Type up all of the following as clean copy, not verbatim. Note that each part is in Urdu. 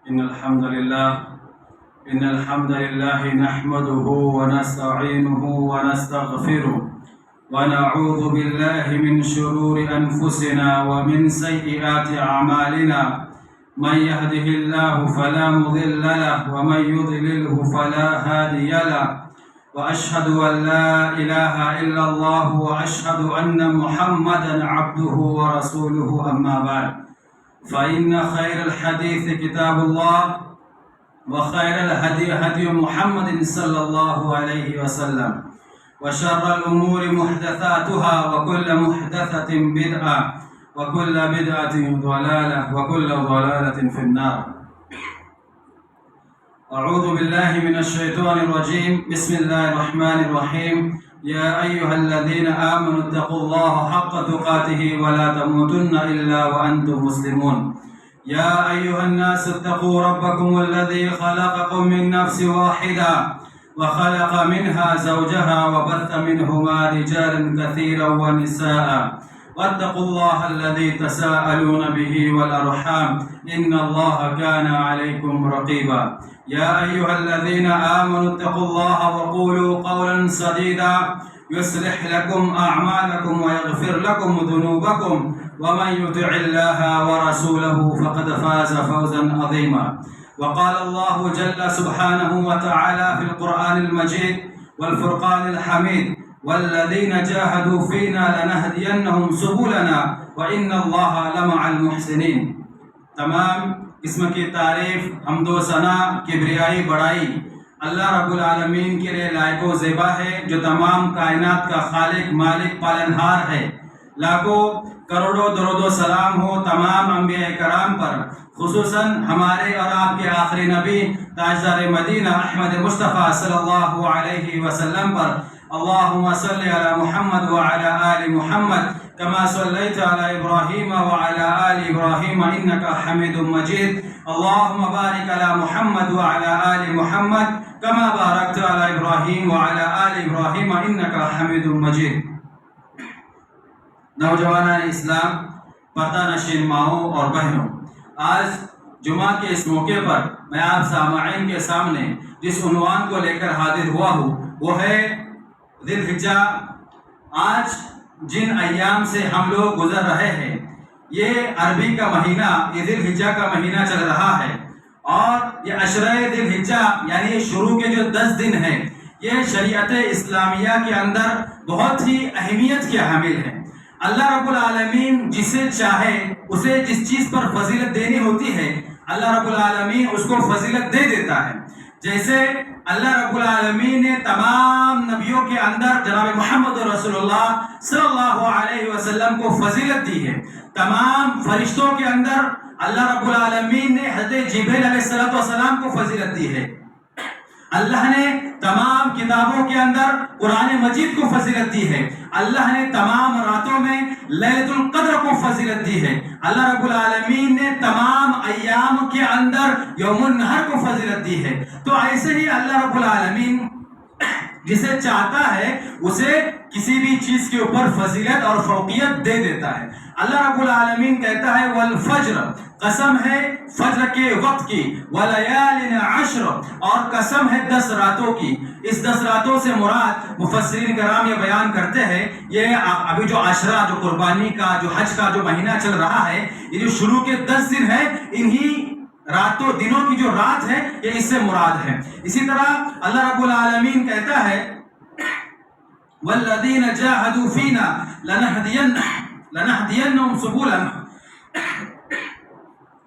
إن الحمد لله إن الحمد لله نحمده ونستعينه ونستغفره ونعوذ بالله من شرور أنفسنا ومن سيئات أعمالنا. من يهده الله فلا مضل له ومن يضلله فلا هادي له. وأشهد أن لا إله إلا الله وأشهد أن محمدا عبده ورسوله. أما بعد، فإن خير الحديث كتاب الله وخير الهدي هدي محمد صلى الله عليه وسلم وشر الأمور محدثاتها وكل محدثة بدعة وكل بدعة ضلالة وكل ضلالة في النار. أعوذ بالله من الشيطان الرجيم. بسم الله الرحمن الرحيم. يا أيها الذين آمنوا اتقوا الله حق تقاته ولا تموتن إلا وأنتم مسلمون. يا أيها الناس اتقوا ربكم الذي خلقكم من نفس واحدة وخلق منها زوجها وبث منهما رجالا كثيرا ونساء واتقوا الله الذي تساءلون به والأرحام إن الله كان عليكم رقيبا. يا أيها الذين آمنوا اتقوا الله وقولوا قولا سديدا يصلح لكم أعمالكم ويغفر لكم ذنوبكم ومن يطع الله ورسوله فقد فاز فوزا عظيما. وقال الله جل سبحانه وتعالى في القرآن المجيد والفرقان الحميد: والذين جاهدوا فينا لنهدينهم سبلنا وإن الله لمع المحسنين. تمام قسم کی تعریف، حمد و ثنا، کبریائی، بڑائی اللہ رب العالمین کے لیے لائق و زیبا ہے، جو تمام کائنات کا خالق، مالک، پالنہار ہے. لاکھوں کروڑوں درود و سلام ہو تمام انبیاء کرام پر، خصوصاً ہمارے اور آپ کے آخری نبی تاجدار مدینہ احمد مصطفیٰ صلی اللہ علیہ وسلم پر. اللہم صلی علی محمد وعلی آل محمد كما صليت على إبراهيم وعلى آل إبراهيم إنك حميد مجيد. اللهم بارك على محمد وعلى آل محمد كما باركت على إبراهيم وعلى آل إبراهيم إنك حميد مجيد. نوجوانان اسلام، پردہ نشین ماؤں اور بہنوں، آج جمعہ کے اس موقع پر میں آپ سامعین کے سامنے جس عنوان کو لے کر حاضر ہوا ہوں وہ ہے ذی الحجہ. آج جن ایام سے ہم لوگ گزر رہے ہیں، یہ عربی کا مہینہ، یہ ذی الحجہ کا مہینہ چل رہا ہے، اور یہ عشرہ ذی الحجہ یعنی شروع کے جو 10 دن ہیں، یہ شریعت اسلامیہ کے اندر بہت ہی اہمیت کے حامل ہے. اللہ رب العالمین جسے چاہے اسے جس چیز پر فضیلت دینی ہوتی ہے، اللہ رب العالمین اس کو فضیلت دے دیتا ہے. جیسے اللہ رب العالمین نے تمام نبیوں کے اندر جناب محمد رسول اللہ صلی اللہ علیہ وسلم کو فضیلت دی ہے. تمام فرشتوں کے اندر اللہ رب العالمین نے حضرت جبریل علیہ السلام کو فضیلت دی ہے. اللہ نے تمام کتابوں کے اندر قرآن مجید کو فضیلت دی ہے. اللہ نے تمام راتوں میں لیلۃ القدر کو فضیلت دی ہے. اللہ رب العالمین نے تمام ایام کے اندر یوم النحر کو فضیلت دی ہے. تو ایسے ہی اللہ رب العالمین جسے چاہتا ہے اسے کسی بھی چیز کے اوپر فضیلت اور فوقیت دے دیتا ہے. اللہ رب العالمین کہتا ہے والفجر، قسم ہے فجر کے وقت کی، ولیال عشر، اور قسم ہے 10 راتوں کی. اس 10 راتوں سے مراد مفسرین کرام یہ بیان کرتے ہیں، یہ ابھی جو عشرہ، جو قربانی کا، جو حج کا جو مہینہ چل رہا ہے، یہ جو شروع کے 10 دن ہے، انہی راتوں دنوں کی جو رات ہے یہ اس سے مراد ہے. اسی طرح اللہ رب العالمین کہتا ہے والذین جاہدوا فینا لنہدینہم سبلنا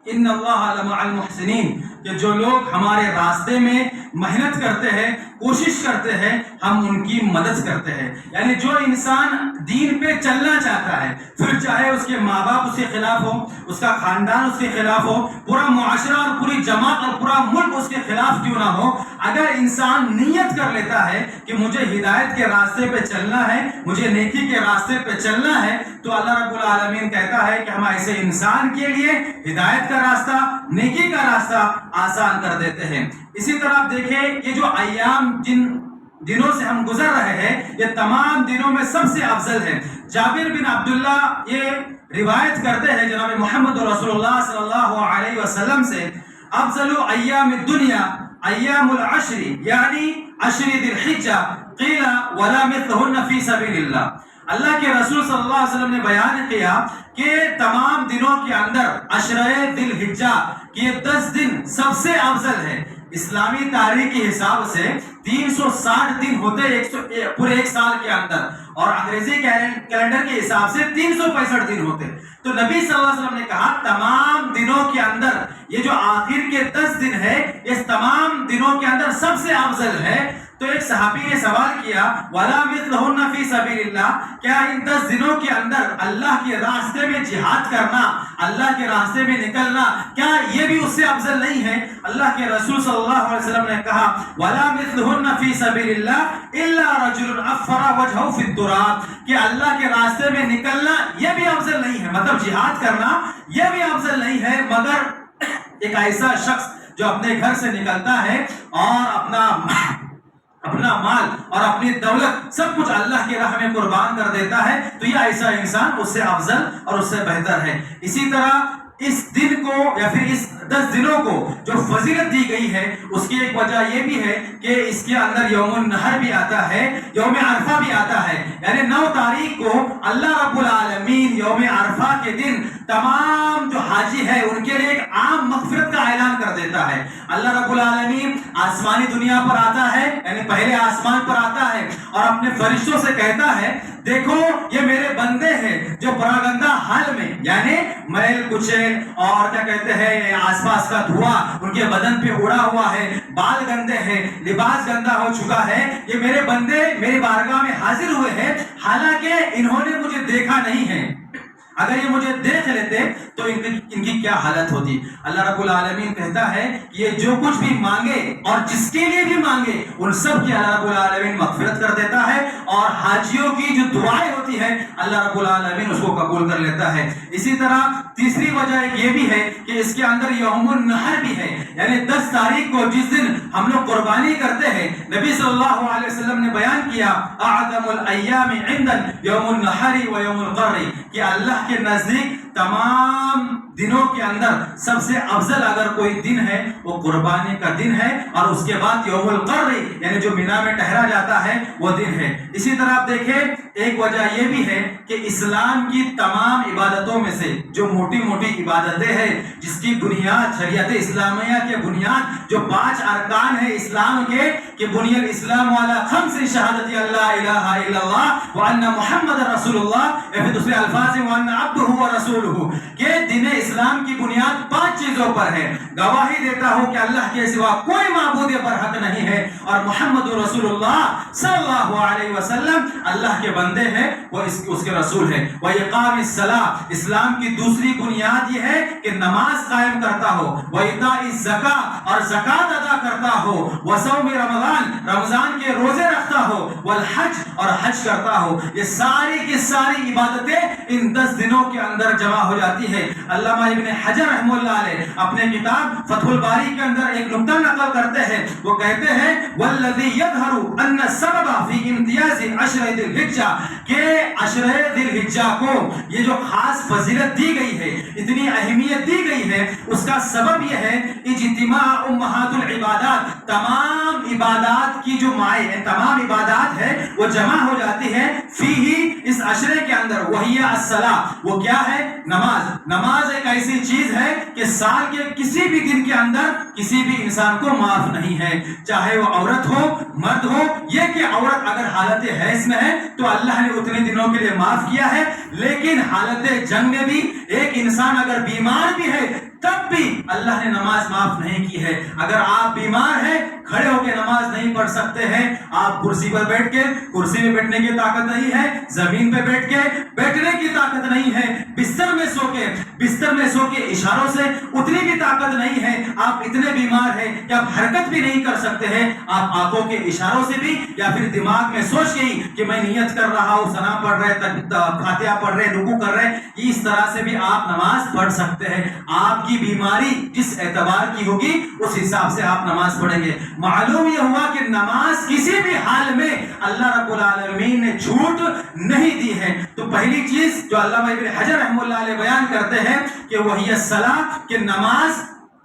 ان اللہ لمع المحسنین، کہ جو لوگ ہمارے راستے میں محنت کرتے ہیں، کوشش کرتے ہیں، ہم ان کی مدد کرتے ہیں. یعنی جو انسان دین پہ چلنا چاہتا ہے، پھر چاہے اس کے ماں باپ اس کے خلاف ہو، اس کا خاندان اس کے خلاف ہو، پورا معاشرہ اور پوری جماعت اور پورا ملک اس کے خلاف کیوں نہ ہو، اگر انسان نیت کر لیتا ہے کہ مجھے ہدایت کے راستے پہ چلنا ہے، مجھے نیکی کے راستے پہ چلنا ہے، تو اللہ رب العالمین کہتا ہے کہ ہم ایسے انسان کے لیے ہدایت کا راستہ، نیکی کا راستہ آسان کر دیتے ہیں. اسی طرح آپ دیکھیں یہ جو ایام جن دنوں سے ہم گزر رہے ہیں، یہ تمام دنوں میں سب سے افضل ہے. جابر بن عبداللہ یہ روایت کرتے ہیں جناب محمد رسول اللہ صلی اللہ علیہ وسلم سے، افضل ایام الدنیا ایام العشر یعنی عشر ذی الحجہ قیل ولا مثلہن فی سبیل اللہ۔ اللہ کے رسول صلی اللہ علیہ وسلم نے بیان کیا کہ تمام دنوں کے اندر عشرہ ذی الحجہ کہ یہ 10 دن سب سے افضل ہے۔ اسلامی تاریخ کے حساب سے 360 دن ہوتے پورے ایک سال کے اندر، اور انگریزی کیلنڈر کے حساب سے 365 دن ہوتے۔ تو نبی صلی اللہ علیہ وسلم نے کہا تمام دنوں کے اندر یہ جو آخر کے 10 دن ہے اس تمام دنوں کے اندر سب سے افضل ہے۔ تو ایک صحابی نے سوال کیا وَلَا مِثْلُهُنَّ فِي سَبِيلِ اللَّهِ، کیا ان 10 دنوں کے اندر اللہ کے راستے میں جہاد کرنا، اللہ کے راستے میں نکلنا، کیا یہ بھی اس سے افضل نہیں ہے؟ اللہ کے رسول صلی اللہ علیہ وسلم نے کہا وَلَا مِثْلُهُنَّ فِي سَبِيلِ اللَّهِ إِلَّا رَجُلٌ أَفَّرَ وَجْهَهُ فِي التُّرَابِ، کہ اللہ کے راستے میں نکلنا یہ بھی افضل نہیں ہے، مطلب جہاد کرنا یہ بھی افضل نہیں ہے، مگر ایک ایسا شخص جو اپنے گھر سے نکلتا ہے اور اپنا مال اور اپنی دولت سب کچھ اللہ کی راہ میں قربان کر دیتا ہے، تو یہ ایسا انسان اس سے افضل اور اس سے بہتر ہے۔ اسی طرح اس دن کو یا پھر اس 10 دنوں کو جو فضیلت دی گئی ہے اس کی ایک وجہ یہ بھی ہے کہ اس کے اندر یوم النحر بھی آتا ہے، یوم عرفہ بھی آتا ہے، یعنی 9 تاریخ کو اللہ رب العالمین یوم عرفہ کے دن تمام جو حاجی ہے ان کے لیے ایک عام مغفرت کا اعلان کر دیتا ہے۔ اللہ رب العالمین آسمانی دنیا پر آتا ہے، یعنی پہلے آسمان پر آتا ہے اور اپنے فرشتوں سے کہتا ہے دیکھو یہ میرے بندے ہیں جو پراگندہ حال میں، یعنی میل کچیل اور کیا کہتے ہیں آس پاس کا دھواں ان کے بدن پہ اڑا ہوا ہے، بال گندے ہیں، لباس گندا ہو چکا ہے، یہ میرے بندے میری بارگاہ میں حاضر ہوئے ہیں، حالانکہ انہوں نے مجھے دیکھا نہیں ہے، اگر یہ مجھے دیکھ لیتے تو ان کی کیا حالت ہوتی۔ اللہ رب العالمین کہتا ہے کہ یہ جو کچھ بھی مانگے اور جس کے لیے بھی مانگے ان سب کی اللہ رب العالمین مغفرت کر دیتا ہے، اور حاجیوں کی جو دعائیں ہوتی ہیں اللہ رب العالمین اس کو قبول کر لیتا ہے۔ اسی طرح تیسری وجہ ایک یہ بھی ہے کہ اس کے اندر یوم النحر بھی ہے، یعنی 10 تاریخ کو جس دن ہم لوگ قربانی کرتے ہیں، نبی صلی اللہ علیہ وسلم نے بیان کیا اعظم الایام عندنا یوم النحر و یوم القر، کہ اللہ کے نزدیک تمام دنوں کے اندر سب سے افضل اگر کوئی دن ہے وہ قربانی کا دن ہے، اور اس کے بعد یوم القر یعنی جو مینا میں ٹھہرا جاتا ہے وہ دن ہے۔ اسی طرح آپ دیکھیں ایک وجہ یہ بھی ہے کہ اسلام کی تمام عبادتوں میں سے جو موٹی موٹی عبادتیں ہیں جس کی بنیاد شریعت اسلامیہ کے بنیاد جو 5 ارکان ہیں اسلام کے، کہ بنی الاسلام والا 5 شہادت اللہ الہ الا اللہ وان محمد رسول اللہ، یا پھر دوسرے الفاظ وان عبدہ ورسولہ، کہ دین اسلام کی بنیاد 5 چیزوں پر ہے۔ گواہی دیتا ہوں کہ اللہ کے سوا کوئی معبود برحق نہیں ہے، اور محمد رسول اللہ صلی اللہ علیہ وسلم اللہ کے بندے ہیں، وہ اس کے رسول ہے۔ وَإِقَامِ الصَّلَاةِ، اسلام کی دوسری بنیاد یہ ہے کہ نماز قائم کرتا ہو، وَإِيتَاءِ الزَّكَاةِ، اور زکات ادا کرتا ہو، وَصَوْمِ رمضان، رمضان کے روزے رکھتا ہو، وَالْحَجِّ، اور حج کرتا ہو۔ یہ ساری کی ساری عبادتیں ان 10 دنوں کے اندر جمع ہو جاتی ہے۔ علامہ ابن حجر رحمہ اللہ علیہ اپنے کتاب فتح الباری کے اندر ایک نقطہ نقل کرتے ہیں، وہ کہتے ہیں وَالَّذِي يَظْهَرُ أَنَّ السَّبَبَ فِي امْتِيَازِ عَشْرِ ذِي الْحِجَّةِ، کہ عشرہ ذی الحجہ کو یہ جو خاص فضیلت دی گئی ہے، اتنی اہمیت دی گئی ہے، اس کا سبب یہ ہے اجتماع امہات العبادات، تمام عبادات کی جو مائیں تمام عبادات ہے وہ جمع ہو جاتی ہے فیہ، اس عشرے کے اندر، وہی الصلاۃ، وہ کیا ہے؟ نماز۔ نماز ایک ایسی چیز ہے کہ سال کے کسی بھی دن کے اندر کسی بھی انسان کو معاف نہیں ہے، چاہے وہ عورت ہو مرد ہو، یہ کہ عورت اگر حالت حیض میں ہے تو اللہ نے اتنے دنوں کے لیے معاف کیا ہے، لیکن حالت جنگ میں بھی ایک انسان اگر بیمار بھی ہے تب بھی اللہ نے نماز معاف نہیں کی ہے۔ اگر آپ بیمار ہیں، کھڑے ہو کے نماز نہیں پڑھ سکتے ہیں، آپ کرسی پر بیٹھ کے، کرسی میں بیٹھنے کی طاقت نہیں ہے، زمین پہ بیٹھ کے بیٹھنے کی طاقت نہیں ہے، بستر میں سو کے اشاروں سے اتنی بھی طاقت نہیں ہے، آپ اتنے بیمار ہیں کہ آپ حرکت بھی نہیں کر سکتے ہیں، آپ آنکھوں کے اشاروں سے بھی یا پھر دماغ میں سوچ کے ہی کہ میں نیت کر رہا ہوں، ثنا پڑھ رہے، فاتحہ پڑھ رہے، رکوع کر رہے، اس طرح سے بھی آپ نماز پڑھ سکتے ہیں۔ آپ کی بیماری جس اعتبار کی ہوگی اس حساب سے آپ نماز پڑھیں گے۔ معلوم یہ ہوا کہ نماز کسی بھی حال میں اللہ رب العالمین نے چھوٹ نہیں دی ہے۔ تو پہلی چیز جو علامہ ابن حجر رحمہ اللہ علیہ بیان کرتے ہیں کہ وہی الصلاۃ، کہ نماز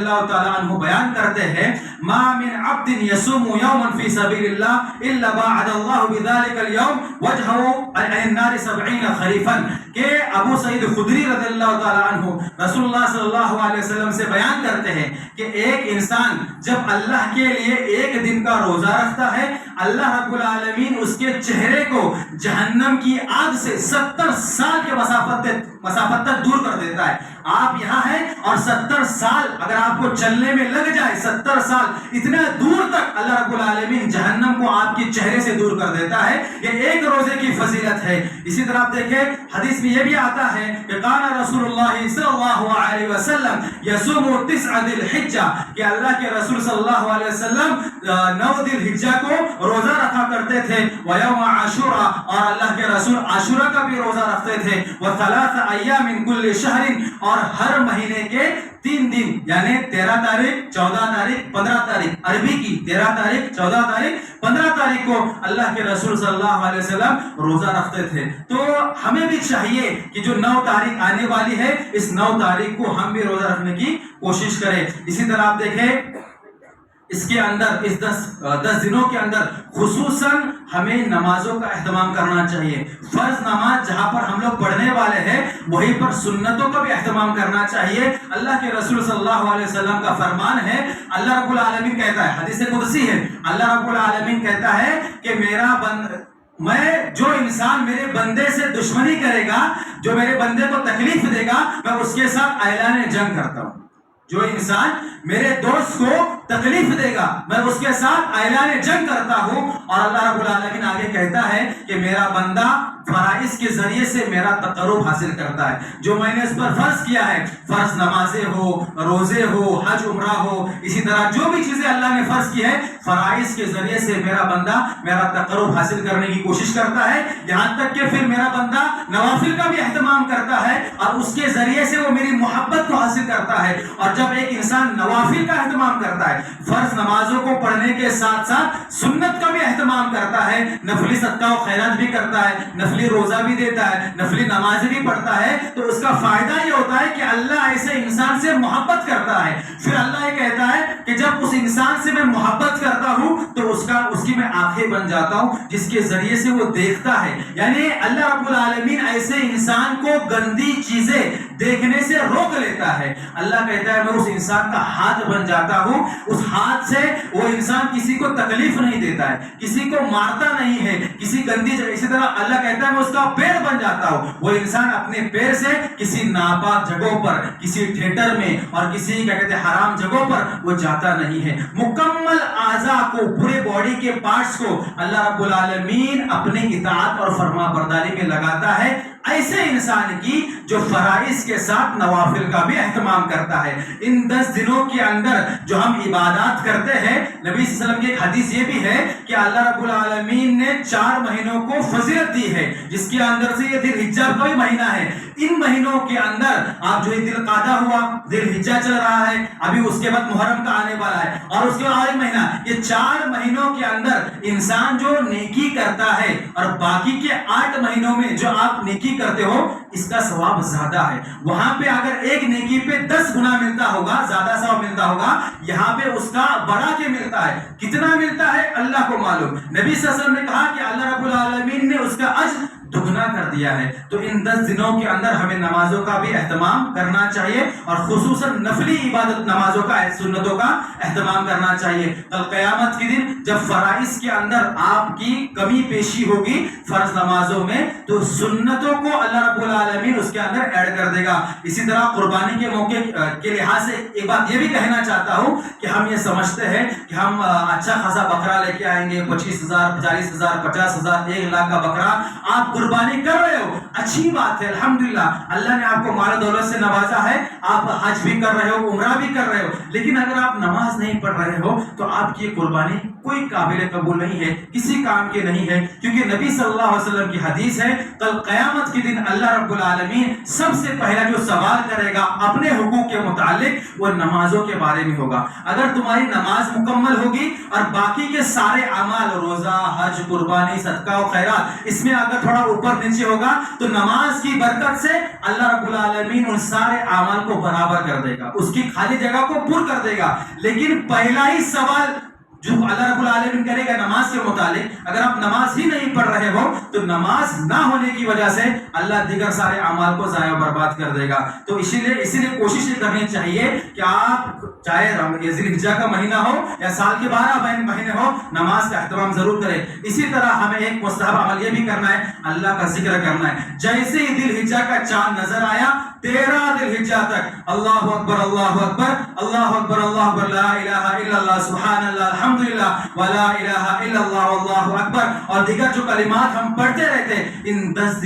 اللہ تعالیٰ عنہ بیان کرتے ہیں ما من عبد یصوم یوما فی سبیل اللہ الا باعد اللہ بذلک اليوم وجهه عن النار 70 خریفا، کہ ابو سعید خدری رضی اللہ تعالیٰ عنہ رسول اللہ صلی اللہ علیہ وسلم سے بیان کرتے ہیں کہ ایک انسان جب اللہ کے لیے ایک دن کا روزہ رکھتا ہے، اللہ رب العالمین اس کے چہرے کو جہنم کی آگ سے 70 سال کے مسافت تک دور کر دیتا ہے۔ آپ یہاں ہیں اور 70 سال اگر آپ کو چلنے میں لگ جائے، 70 سال اتنا دور تک اللہ رب العالمین جہنم کو آپ کے چہرے سے دور کر دیتا ہے۔ یہ ایک روزے کی فضیلت ہے۔ اسی طرح آپ دیکھیں حدیث میں یہ بھی آتا ہے کہ قال رسول اللہ صلی اللہ علیہ وسلم یصوم 9 ذی الحجہ، کہ اللہ کے رسول صلی اللہ علیہ وسلم 9 ذی الحجہ کو روزہ رکھا کرتے تھے، ویوم عاشورہ، اور اللہ کے رسول عاشورہ کا بھی روزہ رکھتے تھے، وثلاث ایام من کل شہر، اور ہر مہینے کے 3 دن یعنی 13 تاریخ 14 تاریخ 15 تاریخ عربی کی 13 تاریخ 14 تاریخ 15 تاریخ کو اللہ کے رسول صلی اللہ علیہ وسلم روزہ رکھتے تھے۔ تو ہمیں بھی چاہیے کہ جو 9 تاریخ آنے والی ہے، اس 9 تاریخ کو ہم بھی روزہ رکھنے کی کوشش کریں۔ اسی طرح آپ دیکھیں اس کے اندر اس 10 دنوں کے اندر خصوصاً ہمیں نمازوں کا اہتمام کرنا چاہیے۔ فرض نماز جہاں پر ہم لوگ پڑھنے والے ہیں وہیں پر سنتوں کا بھی اہتمام کرنا چاہیے۔ اللہ کے رسول صلی اللہ علیہ وسلم کا فرمان ہے، اللہ رب العالمین کہتا ہے، حدیث قدسی ہے، اللہ رب العالمین کہتا ہے کہ میں جو انسان میرے بندے سے دشمنی کرے گا، جو میرے بندے کو تکلیف دے گا، میں اس کے ساتھ اعلان جنگ کرتا ہوں۔ جو انسان میرے دوست کو تکلیف دے گا میں اس کے ساتھ اعلان جنگ کرتا ہوں۔ اور اللہ رب العالمین آگے کہتا ہے کہ میرا بندہ فرائض کے ذریعے سے میرا تقرب حاصل کرتا ہے۔ جو میں نے اس پر فرض کیا ہے، فرض نمازیں ہو، روزے ہو، حج عمرہ ہو، اسی طرح جو بھی چیزیں اللہ نے فرض کی ہے، فرائض کے ذریعے سے میرا بندہ میرا تقرب حاصل کرنے کی کوشش کرتا ہے، یہاں تک کہ پھر میرا بندہ نوافل کا بھی اہتمام کرتا ہے اور اس کے ذریعے سے وہ میری محبت کو حاصل کرتا ہے۔ اور جب ایک انسان نوافل کا اہتمام کرتا ہے، فرض نمازوں کو پڑھنے کے ساتھ ساتھ سنت کا بھی اہتمام کرتا ہے، نفلی صدقہ و خیرات بھی کرتا ہے، نفلی روزہ بھی دیتا ہے، نفلی نماز بھی پڑھتا ہے، تو اس کا فائدہ یہ ہوتا ہے کہ اللہ ایسے انسان سے محبت کرتا ہے۔ پھر اللہ یہ کہتا ہے کہ جب اس انسان سے میں محبت کرتا ہوں تو اس کی میں آنکھیں بن جاتا ہوں جس کے ذریعے سے وہ دیکھتا ہے۔ یعنی اللہ رب العالمین ایسے انسان کو گندی چیزیں دیکھنے سے روک لیتا ہے۔ اللہ کہتا ہے میں اس انسان کا ہاتھ بن جاتا ہوں، اس ہاتھ سے وہ انسان کسی کو تکلیف نہیں دیتا ہے، کسی کو مارتا نہیں ہے، کسی گندی جگہ۔ اسی طرح اللہ کہتا ہے میں اس کا پیر بن جاتا ہوں، وہ انسان اپنے پیر سے کسی ناپاک جگہوں پر، کسی تھیٹر میں اور کسی کیا کہتے ہیں حرام جگہوں پر وہ جاتا نہیں ہے۔ مکمل اعضاء کو، پورے باڈی کے پارٹس کو اللہ رب العالمین اپنے اطاعت اور فرما برداری میں لگاتا ہے ایسے انسان کی جو فرائض کے ساتھ نوافل کا بھی اہتمام کرتا ہے۔ ان 10 دنوں کے اندر جو ہم عبادات کرتے ہیں، نبی صلی اللہ علیہ وسلم کی ایک حدیث یہ بھی ہے کہ اللہ رب العالمین نے 4 مہینوں کو فضیلت دی ہے، جس کے اندر سے یہ ذی الحجہ کا بھی مہینہ ہے۔ ان مہینوں کے اندر آپ جو ذی القعدہ ہوا، ذی الحجہ چل رہا ہے، ابھی اس کے بعد محرم کا آنے والا ہے، اور اس کے بعد ایک مہینہ، یہ 4 مہینوں کے اندر انسان جو نیکی کرتا ہے اور باقی کے 8 مہینوں میں جو آپ نیکی کرتے ہو اس کا ثواب زیادہ ہے۔ وہاں پہ اگر ایک نیکی پہ 10 گنا ملتا ہوگا، زیادہ ثواب ملتا ہوگا، یہاں پہ اس کا بڑا کے ملتا ہے۔ کتنا ملتا ہے اللہ کو معلوم۔ نبی صلی اللہ علیہ وسلم نے کہا کہ اللہ رب العالمین نے اس کا اجر دگنا کر دیا ہے۔ تو ان 10 دنوں کے اندر ہمیں نمازوں کا بھی اہتمام کرنا چاہیے اور خصوصاً نفلی عبادت نمازوں کا، سنتوں کا اہتمام کرنا چاہیے۔ کل قیامت کے دن جب فرائض کے اندر آپ کی کمی پیشی ہوگی فرض نمازوں میں، تو سنتوں کو اللہ رب العالمین اس کے اندر ایڈ کر دے گا۔ اسی طرح قربانی کے موقع کے لحاظ سے ایک بات یہ بھی کہنا چاہتا ہوں کہ ہم یہ سمجھتے ہیں کہ ہم اچھا خاصا بکرا لے کے آئیں گے، 25,000 40,000 50,000 1 لاکھ کا بکرا آپ قربانی کر رہے ہو، اچھی بات ہے، الحمدللہ اللہ نے آپ کو مال و دولت سے نوازا ہے، آپ حج بھی کر رہے ہو، عمرہ بھی کر رہے ہو، لیکن اگر آپ نماز نہیں پڑھ رہے ہو تو آپ کی قربانی کوئی قابل قبول نہیں ہے، کسی کام کے نہیں ہے، کیونکہ نبی صلی اللہ علیہ وسلم کی حدیث ہے کل قیامت کے دن اللہ رب العالمین سب سے پہلا جو سوال کرے گا اپنے حقوق کے متعلق وہ نمازوں کے بارے میں ہوگا۔ اگر تمہاری نماز مکمل ہوگی اور باقی کے سارے اعمال، روزہ، حج، قربانی، صدقہ و خیرات، اس میں اگر تھوڑا اوپر نیچے ہوگا تو نماز کی برکت سے اللہ رب العالمین ان سارے اعمال کو برابر کر دے گا, اس کی خالی جگہ کو پر کر دے گا. لیکن پہلا ہی سوال جو اللہ رب العالمین کرے گا نماز کے متعلق, اگر آپ نماز ہی نہیں پڑھ رہے ہو تو نماز نہ ہونے کی وجہ سے اللہ دیگر سارے اعمال کو ضائع و برباد کر دے گا. تو اسی لیے کوشش یہ کرنی چاہیے کہ آپ چاہے ذی الحجہ کا مہینہ ہو یا سال کے 12 مہینے ہو, نماز کا اہتمام ضرور کریں. اسی طرح ہمیں ایک مستحب عمل یہ بھی کرنا ہے, اللہ کا ذکر کرنا ہے. جیسے ہی ذی الحجہ کا چاند نظر آیا 13 ذی الحجہ تک اللہ اکبر اللہ اکبر اللہ اکبر اللہ اکبر لا الہ الا اللہ سبحان اللہ الحمدللہ ولا الہ الا اللہ واللہ اکبر اور دیگر جو کلمات ہم پڑھتے رہتے ان 13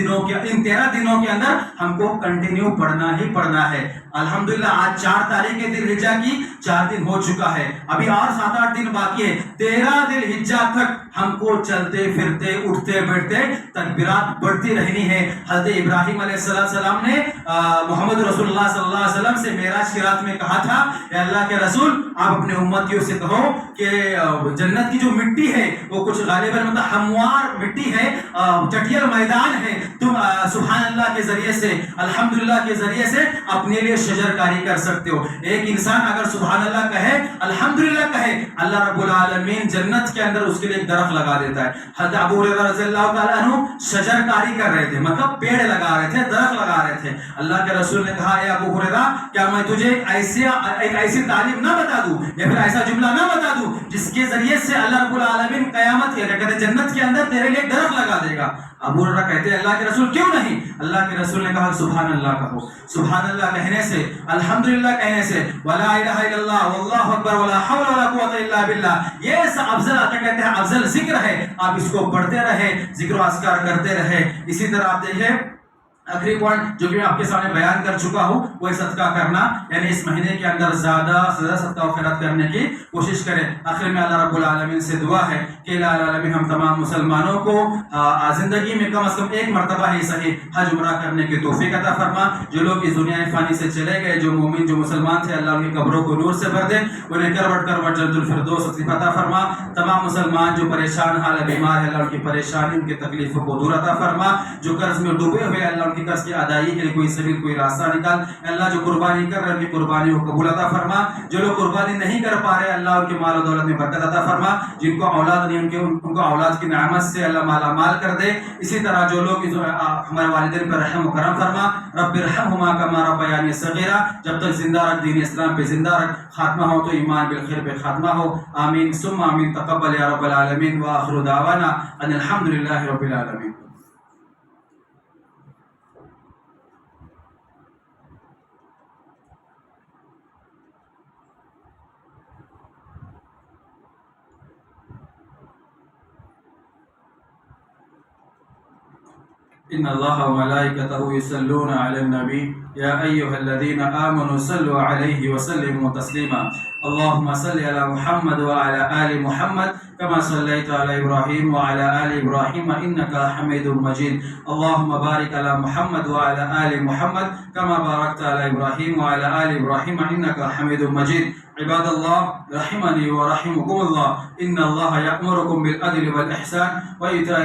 دنوں کے اندر ہم کو کنٹینیو پڑھنا ہی پڑھنا ہے. الحمدللہ آج 4 تاریخ ذی الحجہ کی 4 دن ہو چکا ہے, ابھی اور 7-8 دن باقی ہے. 13 ذی الحجہ تک ہم کو چلتے پھرتے اٹھتے بیٹھتے تکبیرات بڑھتی رہنی ہے. حضرت ابراہیم علیہ السلام نے محمد رسول اللہ صلی اللہ علیہ وسلم سے معراج کی رات میں کہا تھا, اے اللہ کے رسول آپ اپنے امتیوں سے کہو کہ جنت کی جو مٹی ہے وہ کچھ غالباً مطلب ہموار مٹی ہے, چٹیل میدان ہے, تم سبحان اللہ کے ذریعے سے الحمدللہ کے ذریعے سے اپنے لیے شجر کاری کر سکتے ہو. ایک انسان اگر سبحان اللہ کہے الحمدللہ کہے اللہ رب العالمین جنت کے اندر اس کے لیے ایک درخت لگا دیتا ہے. حضرت ابو ہریرہ رضی اللہ تعالیٰ عنہ شجر کاری کر رہے تھے, مطلب پیڑ لگا رہے تھے, درخت لگا رہے تھے. اللہ کے رسول نے کہا اے ابو ہریرہ کیا میں تجھے ایک ایسی تعلیم نہ بتا دوں یا پھر ایسا جملہ نہ بتا دوں جس کے ذریعے سے اللہ رب العالمین قیامت کے جنت کے اندر تیرے لیے درخت لگا دے گا. ابو ہریرہ کہتے ہیں اللہ کے رسول کیوں نہیں؟ اللہ کے رسول نے کہا سبحان اللہ کہو. سبحان اللہ کہنے سے الحمدللہ کہنے سے ولا الہ الا اللہ واللہ اکبر ولا حول ولا قوت الا باللہ, یہ افضل کہتے ہیں افضل ذکر ہے. آپ اس کو پڑھتے رہے, ذکر و اذکار کرتے رہے. اسی طرح آپ دیکھیں آخری پوائنٹ جو کہ میں آپ کے سامنے بیان کر چکا ہوں وہ صدقہ کرنا, یعنی اس مہینے کے اندر زیادہ سے زیادہ صدقہ و خیرات کرنے کی کوشش کریں. آخر میں اللہ رب العالمین سے دعا ہے کہ الہ العالمین ہم تمام مسلمانوں کو زندگی میں کم از کم ایک مرتبہ ہی صحیح حج عمرہ کرنے کی توفیق عطا فرما. جو لوگ اس دنیا فانی سے چلے گئے, جو مومن جو مسلمان تھے, اللہ ان کی قبروں کو نور سے بھر دے, انہیں کروٹ کروٹ جنت الفردوس نصیب عطا فرما. تمام مسلمان جو پریشان حال بیمار ہے اللہ ان کی پریشانی ان کی تکلیفوں کو دور عطا فرما. جو قرض میں ڈوبے ہوئے اللہ کی قرض کی ادائیگی کے لیے کوئی سبیل کوئی راستہ نکال. اللہ جو قربانی کر رہے ہیں ان کی قربانی کو قبول عطا فرما. جو لوگ قربانی نہیں کر پا رہے اللہ ان کے مال و دولت میں برکت عطا فرما. جن کو اولاد نہیں ان کو اولاد کی نعمت سے اللہ مالا مال کر دے. اسی طرح جو لوگ ہمارے والدین پر رحم و کرم فرما. رب ارحمہما کما ربیانی صغیرا, جب تک زندہ رکھ دین اسلام پہ زندہ رکھ, خاتمہ ہو تو ایمان بالخیر پہ خاتمہ ہو. آمین ثم آمین. تقبل یا رب العالمین وآخر دعوانا ان الحمدللہ رب العالمین. إن الله وملائكته يصلون على النبي يا أيها الذين آمنوا صلوا عليه وسلموا تسليما. اللهم صل على محمد وعلى آل محمد كما صليت على إبراهيم وعلى آل إبراهيم إنك حميد مجيد. اللهم بارك على محمد وعلى آل محمد كما باركت على إبراهيم وعلى آل إبراهيم إنك حميد مجيد. عباد الله رحمني ورحمكم الله إن الله يأمركم بالعدل والإحسان وإيتاء